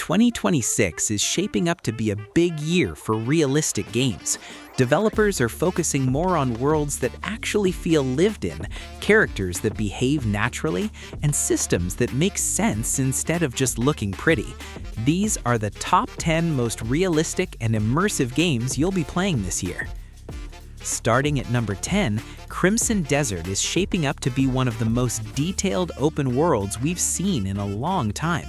2026 is shaping up to be a big year for realistic games. Developers are focusing more on worlds that actually feel lived in, characters that behave naturally, and systems that make sense instead of just looking pretty. These are the top 10 most realistic and immersive games you'll be playing this year. Starting at number 10, Crimson Desert is shaping up to be one of the most detailed open worlds we've seen in a long time.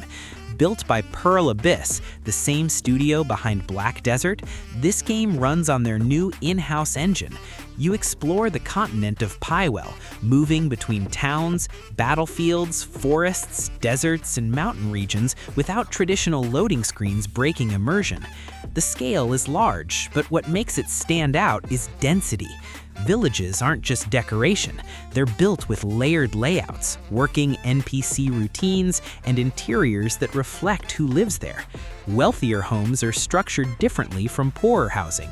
Built by Pearl Abyss, the same studio behind Black Desert, this game runs on their new in-house engine. You explore the continent of Pywell, moving between towns, battlefields, forests, deserts, and mountain regions without traditional loading screens breaking immersion. The scale is large, but what makes it stand out is density. Villages aren't just decoration, they're built with layered layouts, working NPC routines, and interiors that reflect who lives there. Wealthier homes are structured differently from poorer housing.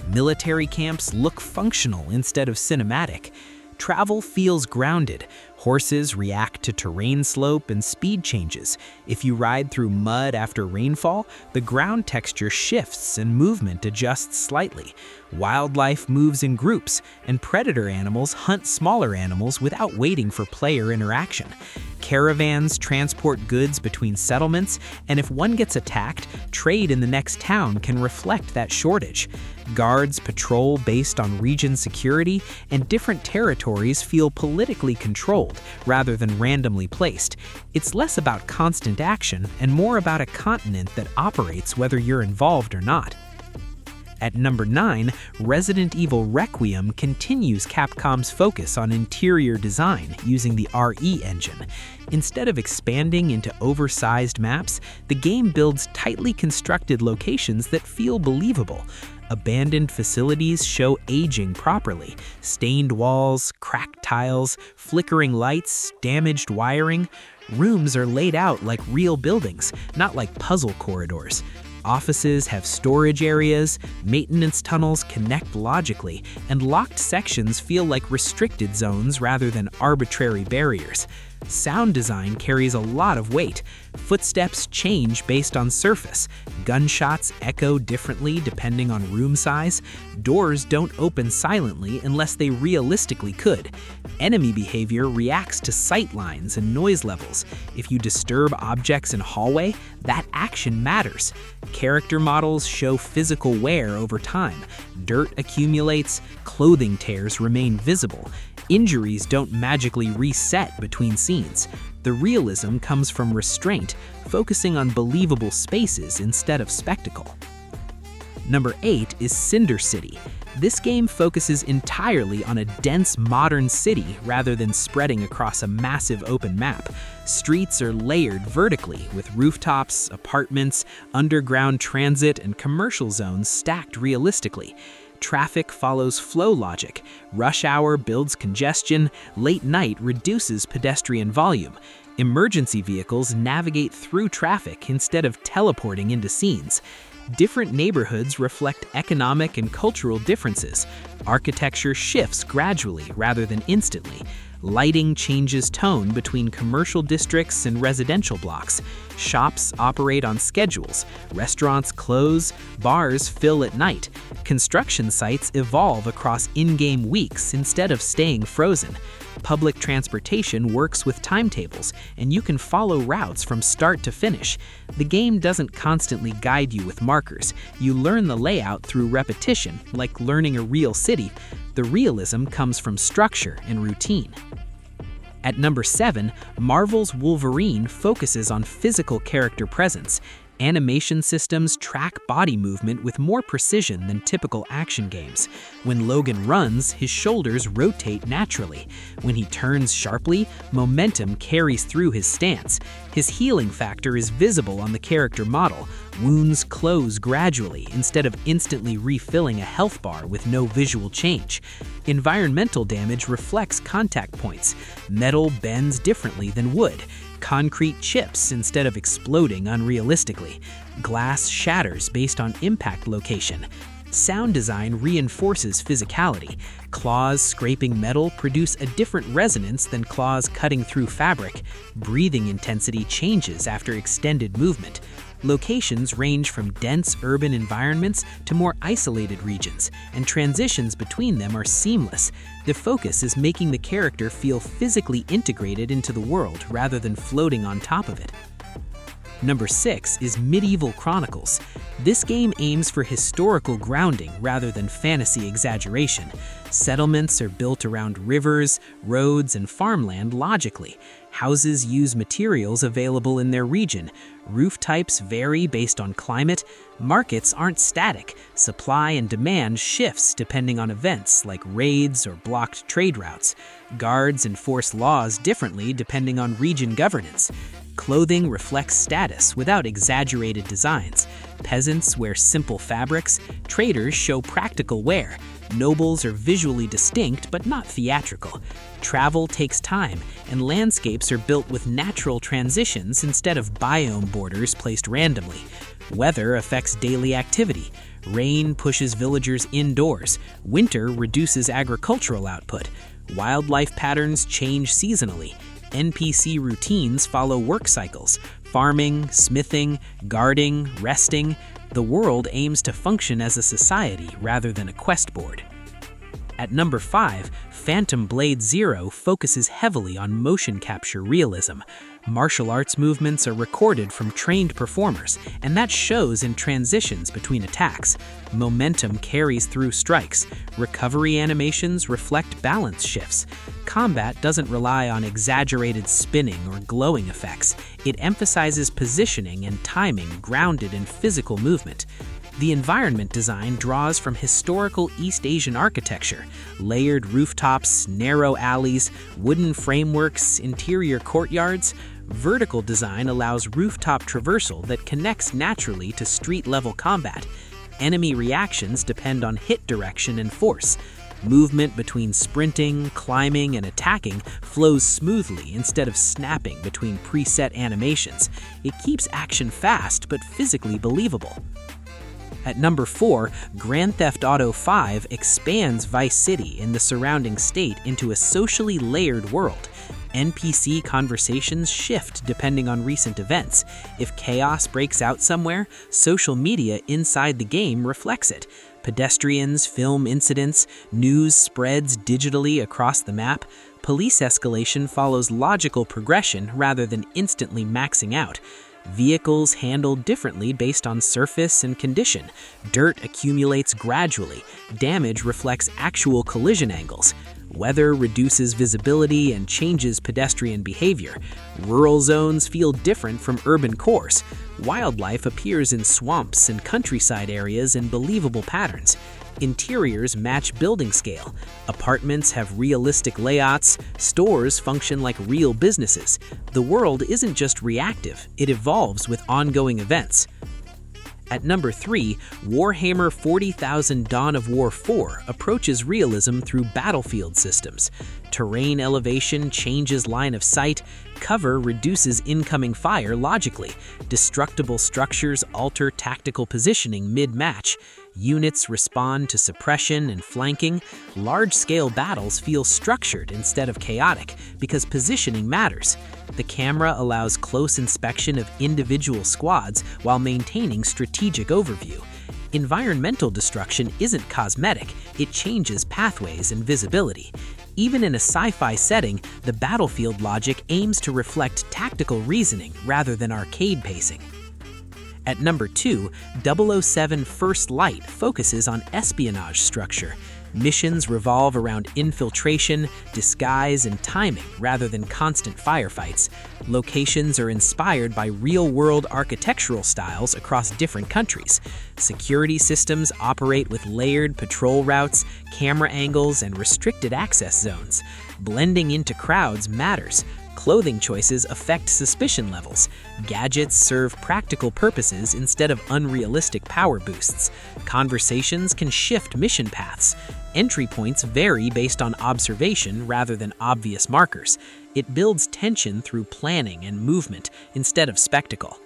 Military camps look functional instead of cinematic. Travel feels grounded. Horses react to terrain slope and speed changes. If you ride through mud after rainfall, the ground texture shifts and movement adjusts slightly. Wildlife moves in groups, and predator animals hunt smaller animals without waiting for player interaction. Caravans transport goods between settlements, and if one gets attacked, trade in the next town can reflect that shortage. Guards patrol based on region security, and different territories feel politically controlled rather than randomly placed. It's less about constant action and more about a continent that operates whether you're involved or not. At number 9, Resident Evil Requiem continues Capcom's focus on interior design using the RE engine. Instead of expanding into oversized maps, the game builds tightly constructed locations that feel believable. Abandoned facilities show aging properly. Stained walls, cracked tiles, flickering lights, damaged wiring. Rooms are laid out like real buildings, not like puzzle corridors. Offices have storage areas, maintenance tunnels connect logically, and locked sections feel like restricted zones rather than arbitrary barriers. Sound design carries a lot of weight. Footsteps change based on surface. Gunshots echo differently depending on room size. Doors don't open silently unless they realistically could. Enemy behavior reacts to sight lines and noise levels. If you disturb objects in hallway, that action matters. Character models show physical wear over time. Dirt accumulates, clothing tears remain visible. Injuries don't magically reset between scenes. The realism comes from restraint, focusing on believable spaces instead of spectacle. Number 8 is Cinder City. This game focuses entirely on a dense modern city rather than spreading across a massive open map. Streets are layered vertically with rooftops, apartments, underground transit, and commercial zones stacked realistically. Traffic follows flow logic. Rush hour builds congestion. Late night reduces pedestrian volume. Emergency vehicles navigate through traffic instead of teleporting into scenes. Different neighborhoods reflect economic and cultural differences. Architecture shifts gradually rather than instantly. Lighting changes tone between commercial districts and residential blocks. Shops operate on schedules. Restaurants close. Bars fill at night. Construction sites evolve across in-game weeks instead of staying frozen. Public transportation works with timetables, and you can follow routes from start to finish. The game doesn't constantly guide you with markers. You learn the layout through repetition, like learning a real city. The realism comes from structure and routine. At number 7, Marvel's Wolverine focuses on physical character presence. Animation systems track body movement with more precision than typical action games. When Logan runs, his shoulders rotate naturally. When he turns sharply, momentum carries through his stance. His healing factor is visible on the character model. Wounds close gradually instead of instantly refilling a health bar with no visual change. Environmental damage reflects contact points. Metal bends differently than wood. Concrete chips instead of exploding unrealistically. Glass shatters based on impact location. Sound design reinforces physicality. Claws scraping metal produce a different resonance than claws cutting through fabric. Breathing intensity changes after extended movement. Locations range from dense urban environments to more isolated regions, and transitions between them are seamless. The focus is making the character feel physically integrated into the world rather than floating on top of it. Number 6 is Medieval Chronicles. This game aims for historical grounding rather than fantasy exaggeration. Settlements are built around rivers, roads, and farmland logically. Houses use materials available in their region. Roof types vary based on climate. Markets aren't static. Supply and demand shifts depending on events like raids or blocked trade routes. Guards enforce laws differently depending on region governance. Clothing reflects status without exaggerated designs. Peasants wear simple fabrics. Traders show practical wear. Nobles are visually distinct but not theatrical. Travel takes time, and landscapes are built with natural transitions instead of biome borders placed randomly. Weather affects daily activity. Rain pushes villagers indoors. Winter reduces agricultural output. Wildlife patterns change seasonally. NPC routines follow work cycles: farming, smithing, guarding, resting. The world aims to function as a society rather than a quest board. At number 5, Phantom Blade Zero focuses heavily on motion capture realism. Martial arts movements are recorded from trained performers, and that shows in transitions between attacks. Momentum carries through strikes. Recovery animations reflect balance shifts. Combat doesn't rely on exaggerated spinning or glowing effects. It emphasizes positioning and timing grounded in physical movement. The environment design draws from historical East Asian architecture: layered rooftops, narrow alleys, wooden frameworks, interior courtyards. Vertical design allows rooftop traversal that connects naturally to street-level combat. Enemy reactions depend on hit direction and force. Movement between sprinting, climbing, and attacking flows smoothly instead of snapping between preset animations. It keeps action fast but physically believable. At number 4, Grand Theft Auto V expands Vice City and the surrounding state into a socially layered world. NPC conversations shift depending on recent events. If chaos breaks out somewhere, social media inside the game reflects it. Pedestrians film incidents, news spreads digitally across the map. Police escalation follows logical progression rather than instantly maxing out. Vehicles handled differently based on surface and condition. Dirt accumulates gradually. Damage reflects actual collision angles. Weather reduces visibility and changes pedestrian behavior. Rural zones feel different from urban cores. Wildlife appears in swamps and countryside areas in believable patterns. Interiors match building scale. Apartments have realistic layouts. Stores function like real businesses. The world isn't just reactive, it evolves with ongoing events. At number 3, Warhammer 40,000 Dawn of War 4 approaches realism through battlefield systems. Terrain elevation changes line of sight. Cover reduces incoming fire logically. Destructible structures alter tactical positioning mid-match. Units respond to suppression and flanking. Large-scale battles feel structured instead of chaotic because positioning matters. The camera allows close inspection of individual squads while maintaining strategic overview. Environmental destruction isn't cosmetic, it changes pathways and visibility. Even in a sci-fi setting, the battlefield logic aims to reflect tactical reasoning rather than arcade pacing. At number 2, 007 First Light focuses on espionage structure. Missions revolve around infiltration, disguise, and timing rather than constant firefights. Locations are inspired by real-world architectural styles across different countries. Security systems operate with layered patrol routes, camera angles, and restricted access zones. Blending into crowds matters. Clothing choices affect suspicion levels. Gadgets serve practical purposes instead of unrealistic power boosts. Conversations can shift mission paths. Entry points vary based on observation rather than obvious markers. It builds tension through planning and movement instead of spectacle.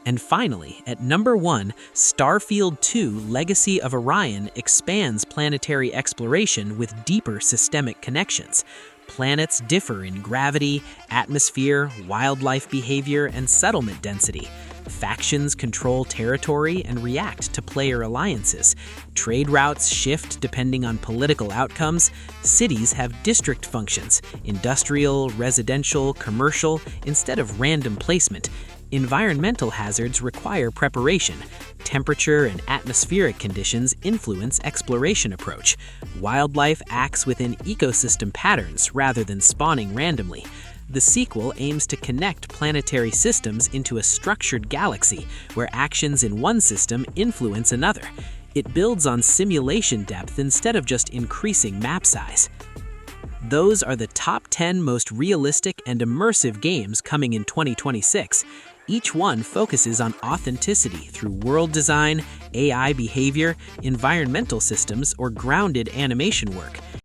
And finally, at number 1, Starfield 2 Legacy of Orion expands planetary exploration with deeper systemic connections. Planets differ in gravity, atmosphere, wildlife behavior, and settlement density. Factions control territory and react to player alliances. Trade routes shift depending on political outcomes. Cities have district functions, industrial, residential, commercial, instead of random placement. Environmental hazards require preparation. Temperature and atmospheric conditions influence exploration approach. Wildlife acts within ecosystem patterns rather than spawning randomly. The sequel aims to connect planetary systems into a structured galaxy where actions in one system influence another. It builds on simulation depth instead of just increasing map size. Those are the top 10 most realistic and immersive games coming in 2026. Each one focuses on authenticity through world design, AI behavior, environmental systems, or grounded animation work.